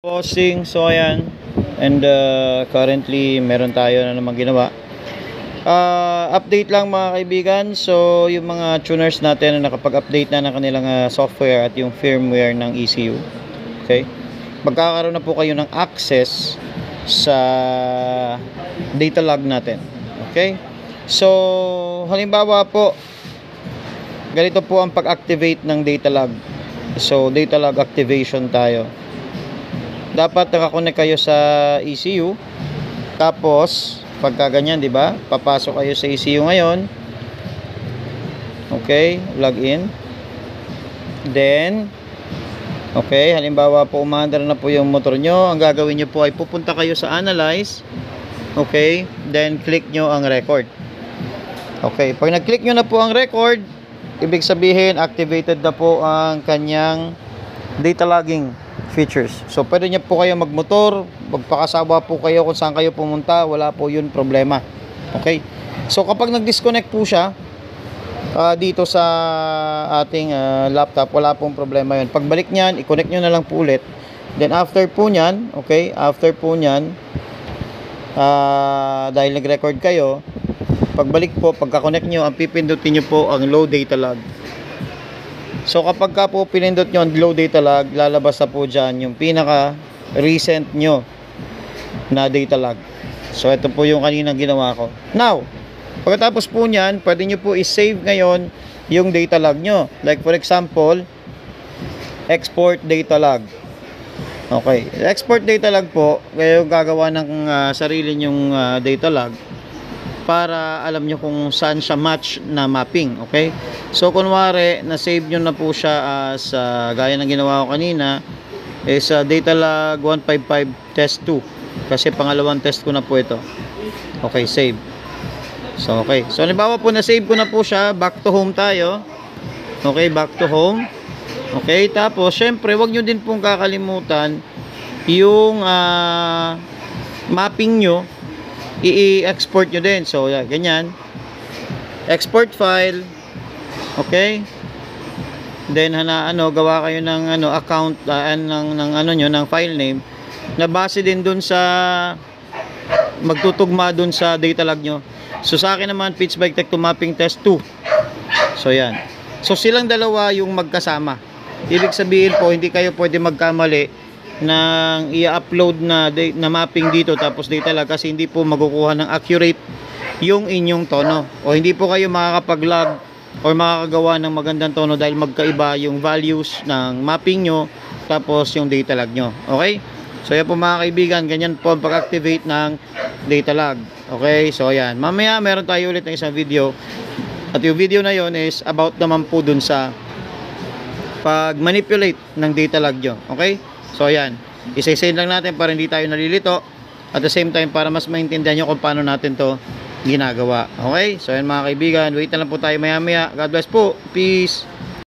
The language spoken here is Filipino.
Bossing, so ayan. And currently meron tayo na naman ginawa. Update lang mga kaibigan. So yung mga tuners natin na nakapag-update na ng kanilang software at yung firmware ng ECU. Okay? Magkakaroon na po kayo ng access sa data log natin. Okay? So halimbawa po, ganito po ang pag-activate ng data log. So data log activation tayo. Dapat nakakonect kayo sa ECU. Tapos pagka ganyan, di ba? Papasok kayo sa ECU ngayon. Okay, login. Then okay, halimbawa po umaandar na po yung motor nyo. Ang gagawin nyo po ay pupunta kayo sa analyze. Okay, then click nyo ang record. Okay, pag nag-click nyo na po ang record, ibig sabihin activated na po ang kanyang data logging features. So pwede niya po kayo magmotor, magpakasawa po kayo kung saan kayo pumunta, wala po yun problema. Okay, so kapag nag-disconnect po siya dito sa ating laptop, wala pong problema yun. Pagbalik niyan, i-connect nyo na lang po ulit. Then after po nyan, okay, after po nyan, dahil nag-record kayo, pagbalik po, pagka-connect nyo, ang pipindutin nyo po ang low data log. So kapag ka po pinindot nyo ang low data log, lalabas na po dyan yung pinaka recent nyo na data log. So ito po yung kaninang ginawa ko. Now, pagkatapos po nyan, pwede nyo po i-save ngayon yung data log nyo. Like for example, export data log. Okay, export data log po, kayo gagawa ng sarili nyong data log para alam nyo kung saan siya match na mapping. Okay, so kunwari na-save nyo na po siya as gaya ng ginawa ko kanina is data log 155 test 2 kasi pangalawang test ko na po ito. Okay, save. So okay, so halimbawa po na-save ko na po siya, back to home tayo. Okay, back to home. Okay, tapos syempre wag nyo din pong kakalimutan yung mapping nyo, i-export nyo din. So ganyan, export file. Okay, then gawa kayo ng account ng nyo, ng file name na base din dun sa magtutugma dun sa data log nyo. So sa akin naman, Pitch Bike Tech to Mapping Test 2. So yan, so silang dalawa yung magkasama. Ibig sabihin po, hindi kayo pwede magkamali ng i-upload na mapping dito tapos data log, kasi hindi po makukuha ng accurate yung inyong tono, o hindi po kayo makakapag-log or makakagawa ng magandang tono dahil magkaiba yung values ng mapping nyo tapos yung data log nyo. Okay, so yan po mga kaibigan, ganyan po ang pag-activate ng data log. Okay, so yan, mamaya meron tayo ulit ng isang video, at yung video na yon is about naman po dun sa pag-manipulate ng data log nyo. Okay, so yan, isa-isayin lang natin para hindi tayo nalilito, at the same time para mas maintindihan nyo kung paano natin to ginagawa. Okay, so yan mga kaibigan, wait na lang po tayo maya maya. God bless po, peace.